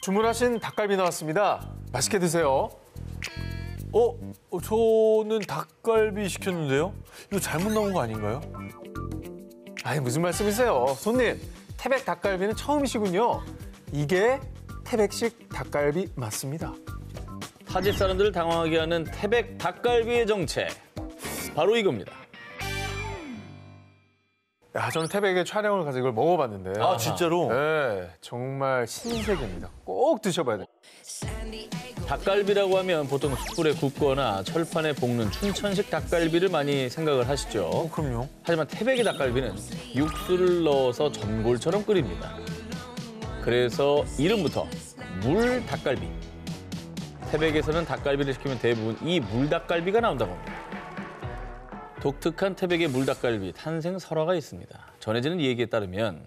주문하신 닭갈비 나왔습니다. 맛있게 드세요. 저는 닭갈비 시켰는데요? 이거 잘못 나온 거 아닌가요? 아니, 무슨 말씀이세요? 손님, 태백 닭갈비는 처음이시군요. 이게 태백식 닭갈비 맞습니다. 타집 사람들을 당황하게 하는 태백 닭갈비의 정체. 바로 이겁니다. 야, 저는 태백에 촬영을 가서 이걸 먹어봤는데. 아, 진짜로? 네, 정말 신세계입니다. 꼭 드셔봐야 돼요. 닭갈비라고 하면 보통 숯불에 굽거나 철판에 볶는 춘천식 닭갈비를 많이 생각을 하시죠. 그럼요. 하지만 태백의 닭갈비는 육수를 넣어서 전골처럼 끓입니다. 그래서 이름부터 물닭갈비. 태백에서는 닭갈비를 시키면 대부분 이 물닭갈비가 나온다고 합니다. 독특한 태백의 물닭갈비 탄생 설화가 있습니다. 전해지는 얘기에 따르면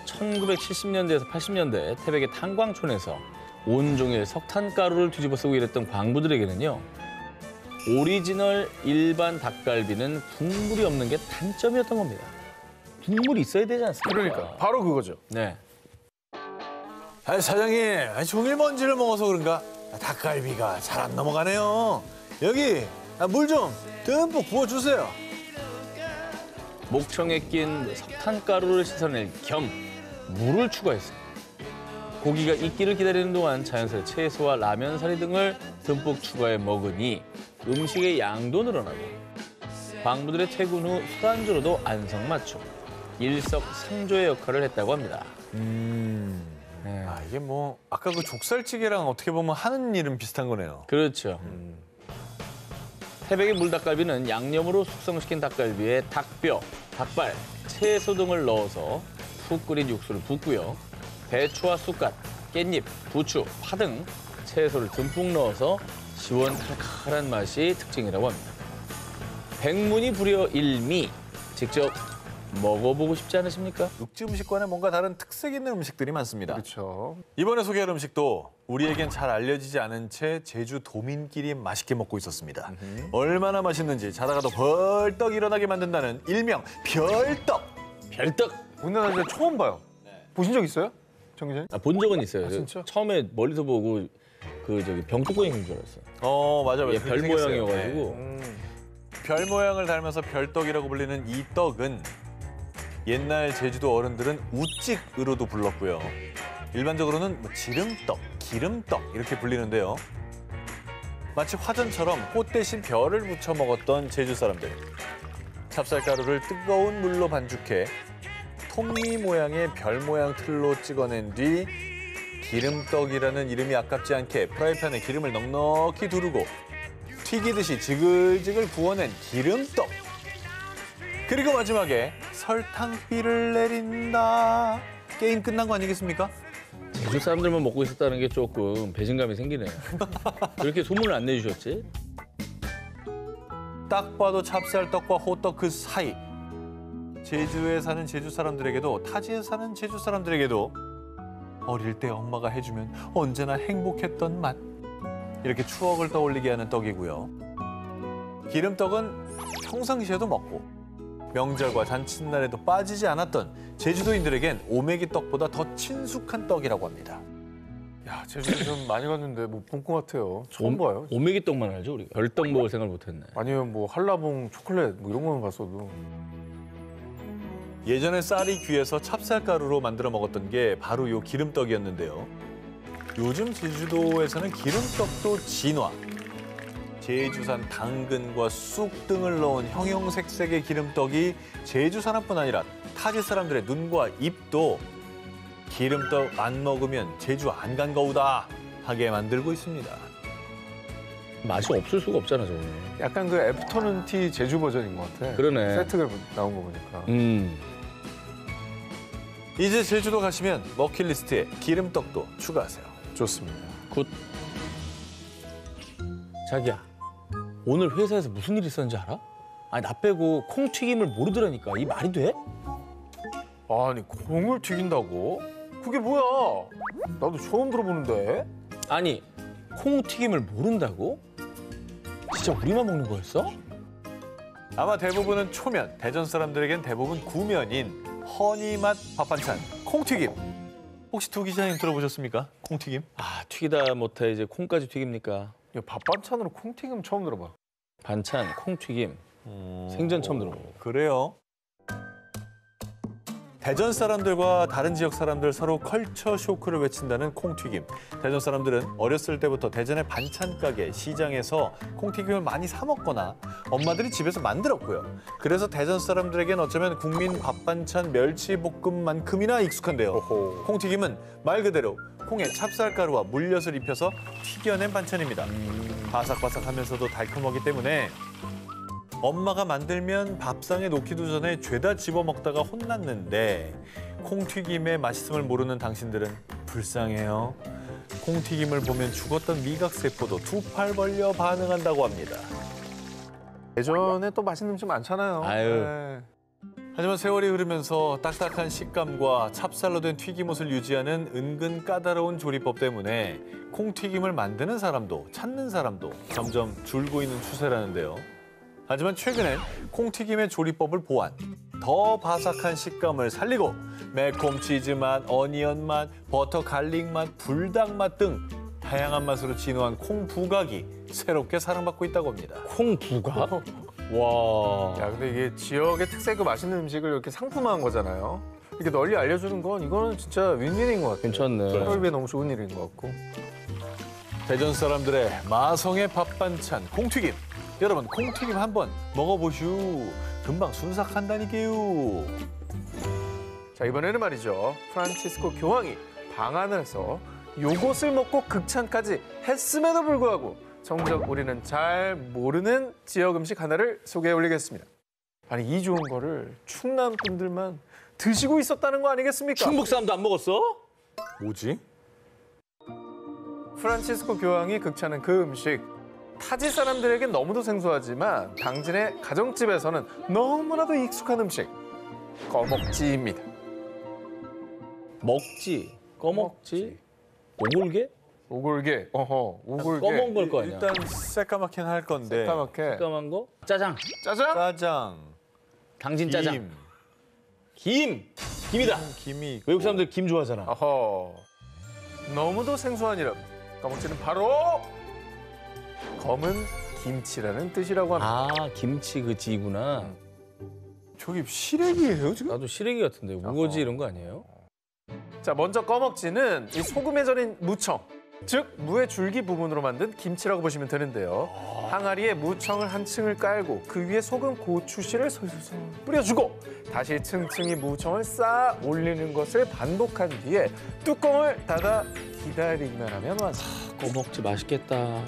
1970년대에서 80년대 태백의 탄광촌에서 온종일 석탄가루를 뒤집어 쓰고 일했던 광부들에게는요. 오리지널 일반 닭갈비는 국물이 없는 게 단점이었던 겁니다. 국물이 있어야 되지 않습니까? 그러니까 바로 그거죠. 네. 사장님, 종일 먼지를 먹어서 그런가 닭갈비가 잘 안 넘어가네요. 여기 물 좀 듬뿍 부어주세요. 목청에 낀 석탄가루를 씻어낼 겸 물을 추가했습니다. 고기가 익기를 기다리는 동안 자연스레 채소와 라면사리 등을 듬뿍 추가해 먹으니 음식의 양도 늘어나고 광부들의 퇴근 후 술안주로도 안성맞춤, 일석삼조의 역할을 했다고 합니다. 네. 이게 뭐 아까 그 족살찌개랑 어떻게 보면 하는 일은 비슷한 거네요. 그렇죠. 태백의 물닭갈비는 양념으로 숙성시킨 닭갈비에 닭뼈, 닭발, 채소 등을 넣어서 푹 끓인 육수를 붓고요. 배추와 쑥갓, 깻잎, 부추, 파 등 채소를 듬뿍 넣어서 시원칼칼한 맛이 특징이라고 합니다. 백문이 불여 일미, 직접 먹어보고 싶지 않으십니까? 육지 음식과는 뭔가 다른 특색 있는 음식들이 많습니다. 그렇죠. 이번에 소개할 음식도 우리에겐 잘 알려지지 않은 채 제주 도민끼리 맛있게 먹고 있었습니다. 얼마나 맛있는지 자다가도 벌떡 일어나게 만든다는 일명 별떡. 별떡! 우리나라 이제 처음 봐요. 보신 적 있어요? 정 기자님? 본 적은 있어요. 진짜? 처음에 멀리서 보고 병뚜껑인 줄 알았어요. 맞아. 얘 별 모양이어가지고. 별 모양을 닮아서 별떡이라고 불리는 이 떡은 옛날 제주도 어른들은 우찍으로도 불렀고요. 일반적으로는 지름떡, 기름떡 이렇게 불리는데요. 마치 화전처럼 꽃 대신 별을 묻혀 먹었던 제주 사람들. 찹쌀가루를 뜨거운 물로 반죽해 통미 모양의 별 모양 틀로 찍어낸 뒤 기름떡이라는 이름이 아깝지 않게 프라이팬에 기름을 넉넉히 두르고 튀기듯이 지글지글 구워낸 기름떡. 그리고 마지막에 설탕비를 내린다. 게임 끝난 거 아니겠습니까? 제주 사람들만 먹고 있었다는 게 조금 배신감이 생기네요. 그렇게 소문을 안 내주셨지? 딱 봐도 찹쌀떡과 호떡 그 사이. 제주에 사는 제주 사람들에게도 타지에 사는 제주 사람들에게도 어릴 때 엄마가 해주면 언제나 행복했던 맛. 이렇게 추억을 떠올리게 하는 떡이고요. 기름떡은 평상시에도 먹고 명절과 잔칫날에도 빠지지 않았던 제주도인들에겐 오메기 떡보다 더 친숙한 떡이라고 합니다. 야, 제주도 좀 많이 갔는데 못 본 것 같아요. 처음 봐요. 오메기 떡만 알죠, 우리가. 별떡 먹을 생각을 못했네. 아니면 뭐 한라봉 초콜릿 뭐 이런 거는 봤어도. 예전에 쌀이 귀해서 찹쌀가루로 만들어 먹었던 게 바로 요 기름떡이었는데요. 요즘 제주도에서는 기름떡도 진화. 제주산 당근과 쑥 등을 넣은 형형색색의 기름떡이 제주 사람뿐 아니라 타지 사람들의 눈과 입도 기름떡 안 먹으면 제주 안 간 거우다 하게 만들고 있습니다. 맛이 없을 수가 없잖아, 저거. 약간 그 애프터눈 티 제주 버전인 것 같아. 그러네. 세트가 나온 거 보니까. 이제 제주도 가시면 버킷리스트에 기름떡도 추가하세요. 좋습니다. 굿. 자기야, 오늘 회사에서 무슨 일 있었는지 알아? 아니, 나 빼고 콩튀김을 모르더라니까. 이 말이 돼? 아니, 콩을 튀긴다고? 그게 뭐야? 나도 처음 들어보는데. 아니, 콩튀김을 모른다고? 진짜 우리만 먹는 거였어? 아마 대부분은 초면, 대전 사람들에겐 대부분 구면인 허니맛 밥 반찬, 콩튀김. 혹시 두 기자님 들어보셨습니까? 콩튀김? 아, 튀기다 못해 이제 콩까지 튀깁니까? 야, 밥 반찬으로 콩튀김 처음 들어봐. 반찬, 콩튀김. 생전 처음 들어봐. 그래요? 대전 사람들과 다른 지역 사람들 서로 컬처 쇼크를 외친다는 콩튀김. 대전 사람들은 어렸을 때부터 대전의 반찬 가게, 시장에서 콩튀김을 많이 사 먹거나 엄마들이 집에서 만들었고요. 그래서 대전 사람들에겐 어쩌면 국민 밥 반찬 멸치볶음만큼이나 익숙한데요. 콩튀김은 말 그대로 콩에 찹쌀가루와 물엿을 입혀서 튀겨낸 반찬입니다. 바삭바삭하면서도 달콤하기 때문에 엄마가 만들면 밥상에 놓기도 전에 죄다 집어먹다가 혼났는데 콩튀김의 맛있음을 모르는 당신들은 불쌍해요. 콩튀김을 보면 죽었던 미각세포도 두 팔 벌려 반응한다고 합니다. 예전에 또 맛있는 음식 많잖아요. 아유. 네. 하지만 세월이 흐르면서 딱딱한 식감과 찹쌀로 된 튀김옷을 유지하는 은근 까다로운 조리법 때문에 콩튀김을 만드는 사람도 찾는 사람도 점점 줄고 있는 추세라는데요. 하지만 최근엔 콩튀김의 조리법을 보완, 더 바삭한 식감을 살리고 매콤 치즈 맛, 어니언 맛, 버터 갈릭 맛, 불닭 맛 등 다양한 맛으로 진화한 콩 부각이 새롭게 사랑받고 있다고 합니다. 콩 부각? 와. 야, 근데 이게 지역의 특색 그 맛있는 음식을 이렇게 상품화한 거잖아요. 이렇게 널리 알려주는 건 이거는 진짜 윈윈인 것 같아요. 괜찮네. 서울비에 너무 좋은 일인 것 같고. 대전 사람들의 마성의 밥 반찬 콩튀김. 여러분 콩튀김 한번 먹어보슈. 금방 순삭한다니까요. 자, 이번에는 말이죠. 프란치스코 교황이 방한을 해서 요것을 먹고 극찬까지 했음에도 불구하고 정작 우리는 잘 모르는 지역 음식 하나를 소개해 올리겠습니다. 아니, 이 좋은 거를 충남 분들만 드시고 있었다는 거 아니겠습니까? 충북 사람도 안 먹었어? 뭐지? 프란치스코 교황이 극찬한 그 음식. 타지 사람들에겐 너무도 생소하지만 당진의 가정집에서는 너무나도 익숙한 음식. 꺼먹지입니다. 먹지. 꺼먹지. 오골개? 오골개. 어허, 오골개. 꺼먹은 걸 거 아니야. 일단 새까맣긴 할 건데. 까맣게. 새까만 거? 짜장. 짜장? 짜장, 당진 짜장. 김, 김. 김이다. 김이 있고. 외국 사람들 김 좋아하잖아. 어허. 너무도 생소한 이름. 꺼먹지는 바로 검은 김치라는 뜻이라고 합니다. 아, 김치 그 지구나. 저기 시래기예요 지금? 나도 시래기 같은데 우거지 이런 거 아니에요? 자, 먼저 꺼먹지는 이 소금에 절인 무청, 즉 무의 줄기 부분으로 만든 김치라고 보시면 되는데요. 항아리에 무청을 한 층을 깔고 그 위에 소금, 고추씨를 솔솔 뿌려주고 다시 층층이 무청을 쌓아 올리는 것을 반복한 뒤에 뚜껑을 닫아 기다리기만 하면 완성. 꺼먹지 맛있겠다.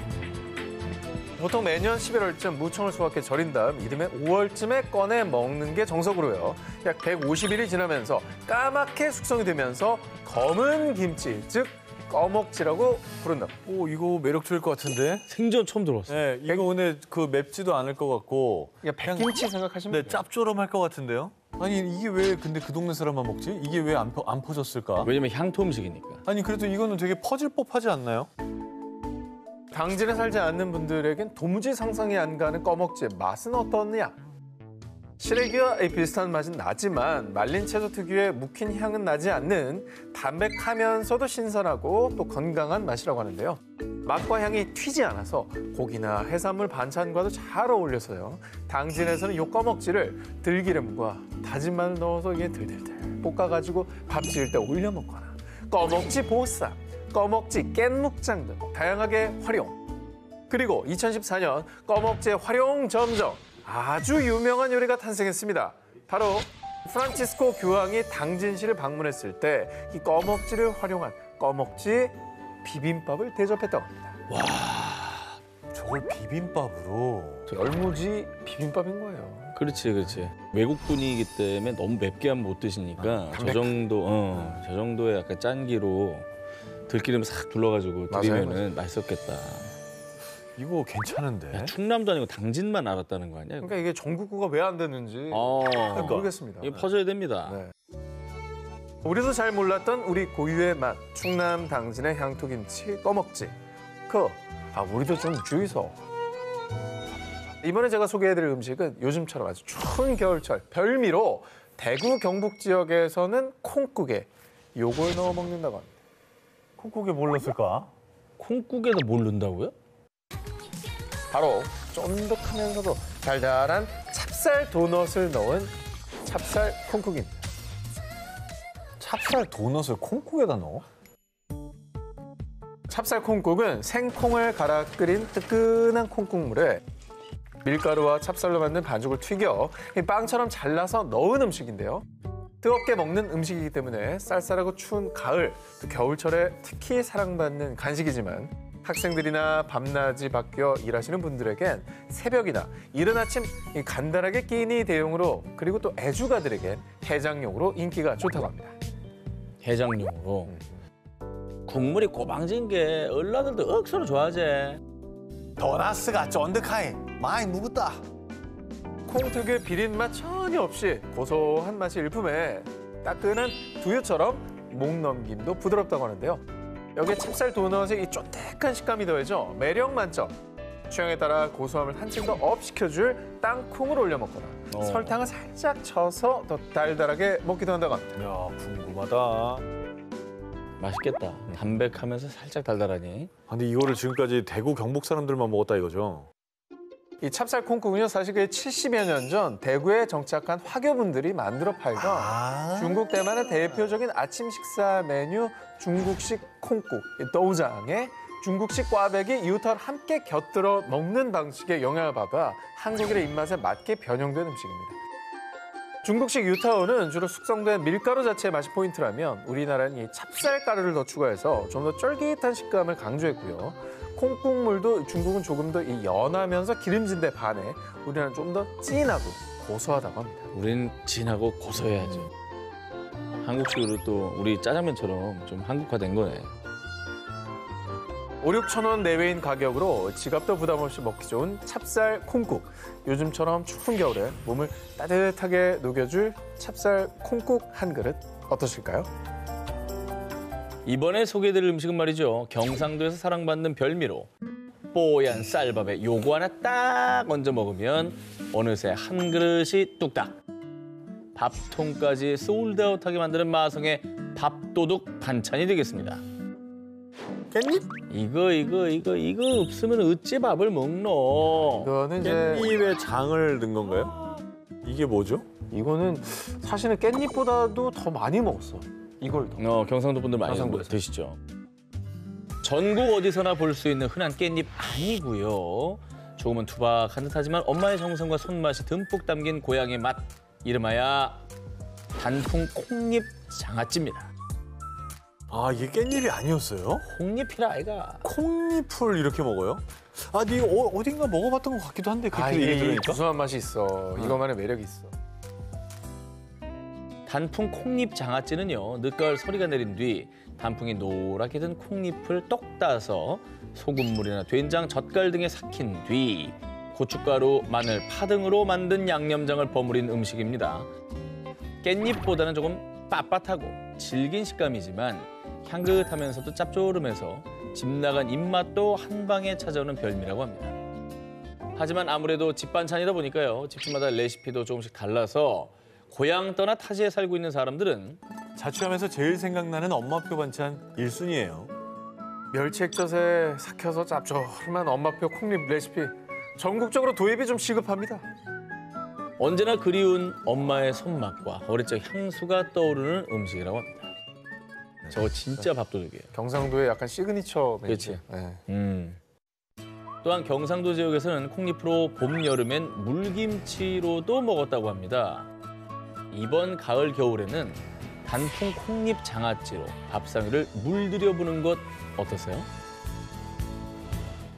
보통 매년 11월쯤 무청을 수확해 절인 다음 이듬해 5월쯤에 꺼내 먹는 게 정석으로요. 약 150일이 지나면서 까맣게 숙성이 되면서 검은 김치, 즉 꺼먹지라고 부른다. 오 이거 매력적일 것 같은데? 생전 처음 들어봤어. 네, 이거 오늘 그 맵지도 않을 것 같고 그냥 백김치 생각하시면 네, 짭조름할 것 같은데요? 아니 이게 왜 근데 그 동네 사람만 먹지? 이게 왜 안 퍼졌을까? 왜냐면 향토 음식이니까. 아니 그래도 이거는 되게 퍼질 법하지 않나요? 당진에 살지 않는 분들에겐 도무지 상상이 안 가는 꺼먹지의 맛은 어떻느냐? 시래기와 비슷한 맛은 나지만 말린 채소 특유의 묵힌 향은 나지 않는 담백하면서도 신선하고 또 건강한 맛이라고 하는데요. 맛과 향이 튀지 않아서 고기나 해산물 반찬과도 잘 어울려서요. 당진에서는 이 꺼먹지를 들기름과 다진 마늘 넣어서 이게 들들들 볶아가지고 밥 지을 때 올려 먹거나 꺼먹지 보쌈, 꺼먹지 깻묵장 등 다양하게 활용. 그리고 2014년 꺼먹지의 활용 점정 아주 유명한 요리가 탄생했습니다. 바로 프란치스코 교황이 당진시를 방문했을 때 이 꺼먹지를 활용한 꺼먹지 비빔밥을 대접했다고 합니다. 저걸 비빔밥으로. 열무지 비빔밥인 거예요. 그렇지, 그렇지. 외국 분이기 때문에 너무 맵게 하면 못 드시니까 저 정도의 약간 짠기로 들기름 싹 둘러가지고 드리면은 맛있었겠다. 이거 괜찮은데? 야, 충남도 아니고 당진만 알았다는 거 아니야? 이거? 그러니까 이게 전국구가 왜 안 됐는지 그러니까. 모르겠습니다. 이거 퍼져야 됩니다. 네. 우리도 잘 몰랐던 우리 고유의 맛, 충남 당진의 향토김치 꺼먹지. 우리도 좀 주의서. 이번에 제가 소개해드릴 음식은 요즘처럼 아주 추운 겨울철 별미로 대구 경북 지역에서는 콩국에 요걸 넣어 먹는다고 합니다. 콩국에 뭘 넣었을까? 콩국에다 뭘 넣는다고요? 바로 쫀득하면서도 달달한 찹쌀 도넛을 넣은 찹쌀 콩국입니다. 찹쌀 도넛을 콩국에다 넣어? 찹쌀 콩국은 생콩을 갈아 끓인 뜨끈한 콩국물에 밀가루와 찹쌀로 만든 반죽을 튀겨 이 빵처럼 잘라서 넣은 음식인데요. 뜨겁게 먹는 음식이기 때문에 쌀쌀하고 추운 가을, 또 겨울철에 특히 사랑받는 간식이지만 학생들이나 밤낮이 바뀌어 일하시는 분들에겐 새벽이나 이른 아침 이 간단하게 끼니 대용으로 그리고 또 애주가들에겐 해장용으로 인기가 좋다고 합니다. 해장용으로. 국물이 고방진 게 얼라들도 억수로 좋아하지. 도나스가 쫀득하이 많이 묵었다. 콩 특유의 비린 맛 전혀 없이 고소한 맛이 일품에 따끈한 두유처럼 목 넘김도 부드럽다고 하는데요. 여기에 찹쌀 도넛의 이 쫀득한 식감이 더해져 매력 만점. 취향에 따라 고소함을 한층 더 업시켜줄 땅콩을 올려 먹거나 설탕을 살짝 쳐서 더 달달하게 먹기도 한다고 합니다. 야, 궁금하다. 맛있겠다. 담백하면서 살짝 달달하니. 근데 이거를 지금까지 대구 경북 사람들만 먹었다 이거죠? 이 찹쌀 콩국은요, 사실 그 70여 년 전 대구에 정착한 화교분들이 만들어 팔던 중국 대만의 대표적인 아침 식사 메뉴 중국식 콩국, 이 도우장에 중국식 꽈배기, 유타를 함께 곁들여 먹는 방식의 영향을 받아 한국인의 입맛에 맞게 변형된 음식입니다. 중국식 유타오는 주로 숙성된 밀가루 자체의 맛이 포인트라면 우리나라는 이 찹쌀가루를 더 추가해서 좀 더 쫄깃한 식감을 강조했고요. 콩국물도 중국은 조금 더 이 연하면서 기름진 데 반해 우리나라는 좀 더 진하고 고소하다고 합니다. 우린 진하고 고소해야죠. 한국식으로 또 우리 짜장면처럼 좀 한국화된 거네. 5, 6천 원 내외인 가격으로 지갑도 부담 없이 먹기 좋은 찹쌀 콩국. 요즘처럼 추운 겨울에 몸을 따뜻하게 녹여줄 찹쌀 콩국 한 그릇 어떠실까요? 이번에 소개해드릴 음식은 말이죠. 경상도에서 사랑받는 별미로 뽀얀 쌀밥에 요거 하나 딱 얹어 먹으면 어느새 한 그릇이 뚝딱. 밥통까지 소울드아웃하게 만드는 마성의 밥도둑 반찬이 되겠습니다. 깻잎? 이거 없으면 어찌 밥을 먹노. 이거는 이제 깻잎에 장을 넣은 건가요? 이게 뭐죠? 이거는 사실은 깻잎보다도 더 많이 먹었어. 이걸 더. 경상도 분들 많이 경상도에서. 드시죠. 전국 어디서나 볼 수 있는 흔한 깻잎 아니고요. 조금은 투박한 듯하지만 엄마의 정성과 손맛이 듬뿍 담긴 고향의 맛. 이름하여 단풍 콩잎 장아찌입니다. 아, 이게 깻잎이 아니었어요? 콩잎이라 아이가. 콩잎을 이렇게 먹어요? 아, 네 어딘가 먹어봤던 것 같기도 한데 그렇게 얘기 이게 들으니까? 구수한 맛이 있어. 이거만의 매력이 있어. 단풍 콩잎 장아찌는요. 늦가을 서리가 내린 뒤 단풍이 노랗게 든 콩잎을 똑 따서 소금물이나 된장, 젓갈 등에 삭힌 뒤 고춧가루, 마늘, 파 등으로 만든 양념장을 버무린 음식입니다. 깻잎보다는 조금 빳빳하고 질긴 식감이지만 향긋하면서도 짭조름해서 집 나간 입맛도 한 방에 찾아오는 별미라고 합니다. 하지만 아무래도 집 반찬이다 보니까요. 집집마다 레시피도 조금씩 달라서 고향 떠나 타지에 살고 있는 사람들은 자취하면서 제일 생각나는 엄마표 반찬 1순위예요. 멸치 액젓에 삭혀서 짭조름한 엄마표 콩잎 레시피. 전국적으로 도입이 좀 시급합니다. 언제나 그리운 엄마의 손맛과 어릴 적 향수가 떠오르는 음식이라고 합니다. 저거 진짜 밥도둑이에요. 경상도의 약간 시그니처 메뉴. 그렇지. 네. 또한 경상도 지역에서는 콩잎으로 봄, 여름엔 물김치로도 먹었다고 합니다. 이번 가을, 겨울에는 단풍 콩잎 장아찌로 밥상위를 물들여 보는 것 어떠세요?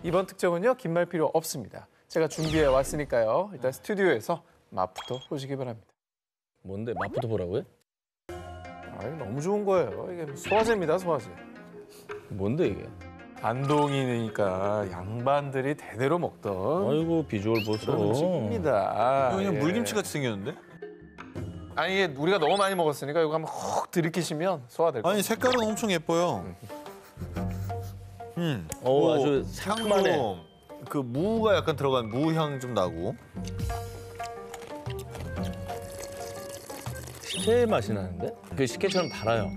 이번 특정은요, 긴 말 필요 없습니다. 제가 준비해 왔으니까요. 일단 스튜디오에서 맛부터 보시기 바랍니다. 뭔데 맛부터 보라고요? 이거 너무 좋은 거예요. 이게 소화제입니다, 소화제. 뭔데 이게? 안동이니까 양반들이 대대로 먹던 아이고 비주얼 그런 보소. 음식입니다. 그냥 예. 물김치같이 생겼는데? 아니 이게 우리가 너무 많이 먹었으니까 이거 한번 훅 들이키시면 소화될 거예요. 아니 색깔은 엄청 예뻐요. 아주 상큼하네. 향도 그 무가 약간 들어간 무향 좀 나고. 식혜 맛이 나는데? 그 식혜처럼 달아요.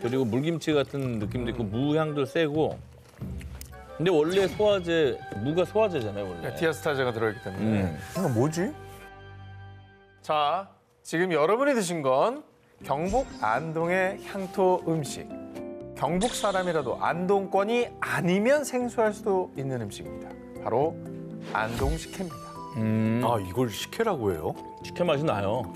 그리고 물김치 같은 느낌도 있고 무향도 세고. 근데 원래 소화제, 무가 소화제잖아요, 원래. 디아스타제가 들어있기 때문에. 이거 뭐지? 자, 지금 여러분이 드신 건 경북 안동의 향토 음식. 경북 사람이라도 안동권이 아니면 생소할 수도 있는 음식입니다. 바로 안동 식혜입니다. 아, 이걸 식혜라고 해요? 식혜 맛이 나요.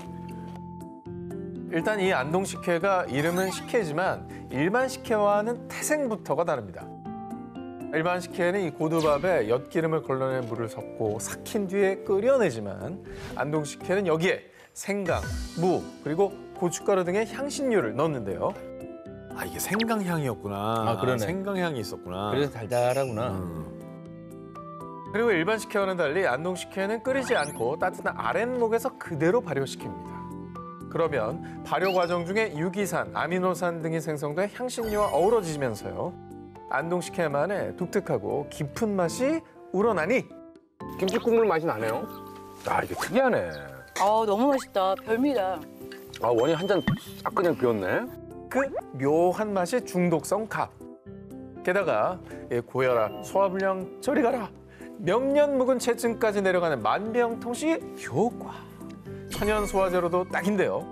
일단 이 안동 식혜가 이름은 식혜지만 일반 식혜와는 태생부터가 다릅니다. 일반 식혜는 이 고두밥에 엿기름을 걸러낸 물을 섞고 삭힌 뒤에 끓여내지만 안동 식혜는 여기에 생강, 무, 그리고 고춧가루 등의 향신료를 넣는데요. 아, 이게 생강향이었구나. 아, 그러네. 생강향이 있었구나. 그래서 달달하구나. 그리고 일반 식혜와는 달리 안동 식혜는 끓이지 않고 따뜻한 아랫목에서 그대로 발효시킵니다. 그러면 발효 과정 중에 유기산, 아미노산 등이 생성돼 향신료와 어우러지면서요. 안동 식혜만의 독특하고 깊은 맛이 우러나니 김치 국물 맛이 나네요. 아, 이게 특이하네. 너무 맛있다. 별미다. 아, 원이 한 잔 싹 그냥 비었네. 그 묘한 맛이 중독성 갑. 게다가 고혈압, 소화불량 저리 가라. 명년 묵은 체증까지 내려가는 만병통치 효과. 천연 소화제로도 딱인데요.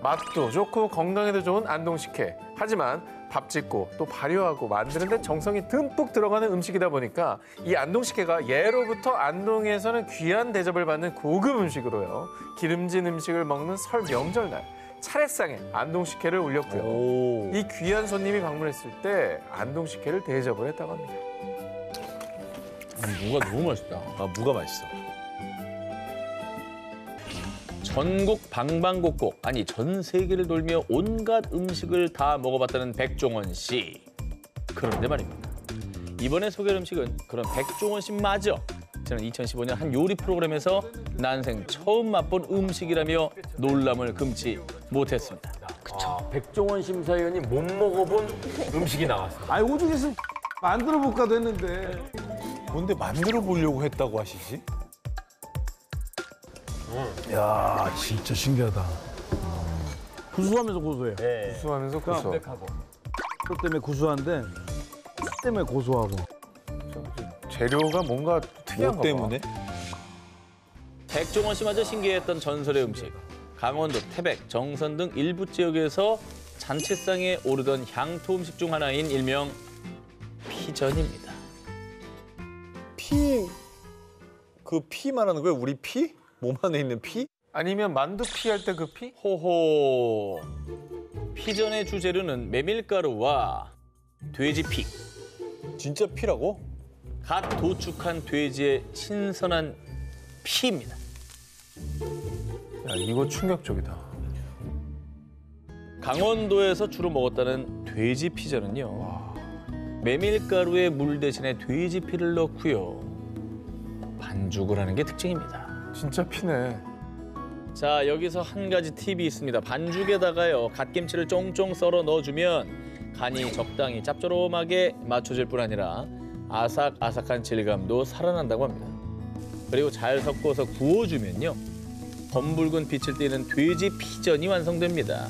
맛도 좋고 건강에도 좋은 안동 식혜. 하지만 밥 짓고 또 발효하고 만드는 데 정성이 듬뿍 들어가는 음식이다 보니까 이 안동 식혜가 예로부터 안동에서는 귀한 대접을 받는 고급 음식으로요. 기름진 음식을 먹는 설 명절날 차례상에 안동 식혜를 올렸고요. 오. 이 귀한 손님이 방문했을 때 안동 식혜를 대접을 했다고 합니다. 무가 너무 맛있다. 아, 무가 맛있어. 전국 방방곡곡, 아니 전 세계를 돌며 온갖 음식을 다 먹어봤다는 백종원 씨. 그런데 말입니다. 이번에 소개할 음식은 그런 백종원 씨 마저 저는 2015년 한 요리 프로그램에서 난생 처음 맛본 음식이라며 놀람을 금치 못했습니다. 백종원 심사위원이 못 먹어본 음식이 나왔어. 아니 오죽했으면 만들어 볼까도 했는데. 뭔데 만들어 보려고 했다고 하시지? 야 진짜 신기하다. 구수하면서 고소해. 구수하면서 고소. 그 때문에 구수한데 그 때문에 고소하고. 재료가 뭔가 특이한 뭐 거 때문에? 백종원 씨마저 신기했던 전설의 음식. 강원도, 태백, 정선 등 일부 지역에서 잔치상에 오르던 향토 음식 중 하나인 일명 피전입니다. 피, 그 피 말하는 거예요? 우리 피? 몸 안에 있는 피? 아니면 만두 피 할 때 그 피? 호호. 피전의 주재료는 메밀가루와 돼지피, 진짜 피라고? 갓 도축한 돼지의 신선한 피입니다. 야, 이거 충격적이다. 강원도에서 주로 먹었다는 돼지 피전은요. 메밀가루에 물 대신에 돼지 피를 넣고요. 반죽을 하는 게 특징입니다. 진짜 피네. 자, 여기서 한 가지 팁이 있습니다. 반죽에다가요, 갓김치를 쫑쫑 썰어 넣어주면 간이 적당히 짭조름하게 맞춰질 뿐 아니라 아삭아삭한 질감도 살아난다고 합니다. 그리고 잘 섞어서 구워주면요, 검붉은 빛을 띠는 돼지 피전이 완성됩니다.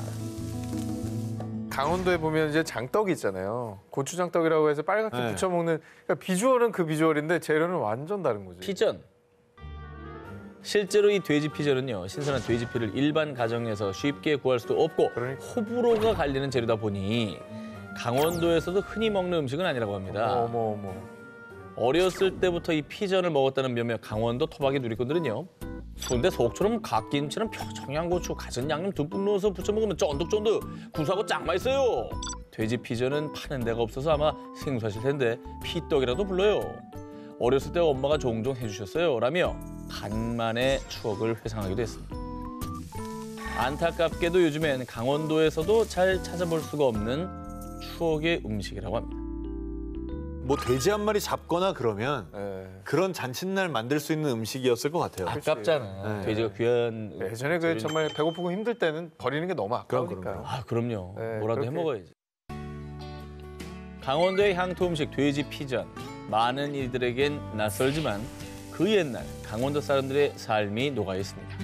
강원도에 보면 이제 장떡이 있잖아요. 고추장떡이라고 해서 빨갛게 네. 부쳐 먹는. 그러니까 비주얼은 그 비주얼인데 재료는 완전 다른 거지. 피전. 실제로 이 돼지 피전은요, 신선한 돼지 피를 일반 가정에서 쉽게 구할 수도 없고 그러니까. 호불호가 갈리는 재료다 보니 강원도에서도 흔히 먹는 음식은 아니라고 합니다. 어머 어머. 어렸을 때부터 이 피전을 먹었다는 몇몇 강원도 토박이 누리꾼들은요. 근데 속처럼 갓김치는 청양고추, 갖은 양념 듬뿍 넣어서 부쳐 먹으면 쫀득쫀득 구수하고 짱 맛있어요. 돼지 피전은 파는 데가 없어서 아마 생소하실 텐데 피떡이라도 불러요. 어렸을 때 엄마가 종종 해주셨어요. 라며 간만의 추억을 회상하기도 했습니다. 안타깝게도 요즘엔 강원도에서도 잘 찾아볼 수가 없는 추억의 음식이라고 합니다. 뭐 돼지 한 마리 잡거나 그러면 예. 그런 잔칫날 만들 수 있는 음식이었을 것 같아요. 아깝잖아. 네. 돼지가 귀한. 예전에 그 정말 배고프고 힘들 때는 버리는 게 너무 아까우니까요. 아, 그럼요. 네, 뭐라도 그렇게. 해먹어야지. 강원도의 향토 음식 돼지 피전. 많은 이들에겐 낯설지만 그 옛날 강원도 사람들의 삶이 녹아 있습니다.